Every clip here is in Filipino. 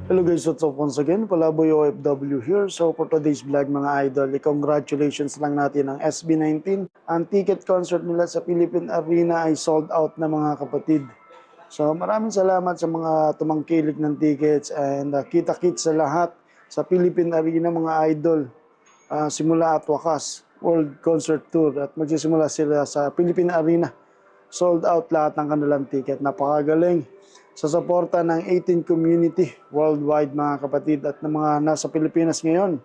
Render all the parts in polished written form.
Hello guys, what's up once again? Palaboy OFW here. So for today's vlog mga idol, congratulations lang natin ang SB19. Ang ticket concert nila sa Philippine Arena ay sold out na mga kapatid. So maraming salamat sa mga tumangkilik ng tickets and kita-kits sa lahat sa Philippine Arena mga idol. Simula at wakas, World Concert Tour at magsisimula sila sa Philippine Arena. Sold out lahat ng kanilang ticket. Napakagaling sa suporta ng 18 community worldwide mga kapatid at ng mga nasa Pilipinas ngayon.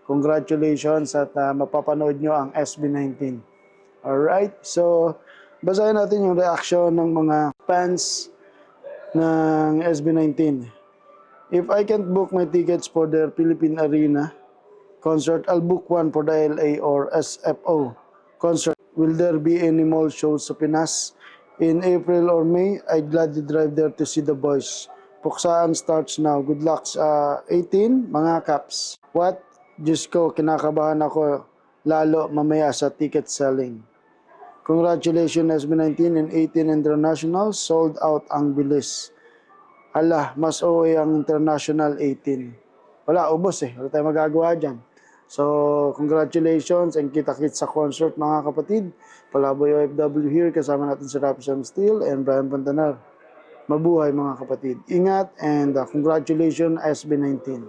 Congratulations at mapapanood nyo ang SB19. Alright, so basahin natin yung reaction ng mga fans ng SB19. If I can't book my tickets for their Philippine Arena concert, I'll book one for the LA or SFO concert. Will there be any mall shows sa Pinas? In April or May, I'd gladly drive there to see the boys. Puksaan starts now. Good luck sa 18, mga caps. What? Diyos ko, kinakabahan ako lalo mamaya sa ticket selling. Congratulations SB19 and 18 International. Sold out ang bilis. Hala, mas OA ang International 18. Wala, ubos eh. Wala tayong magagawa dyan. So, congratulations and kita-kits sa concert mga kapatid. Palaboy OFW here, kasama natin si Rapi Sam Steel and Brian Pantanar. Mabuhay mga kapatid. Ingat and congratulations SB19.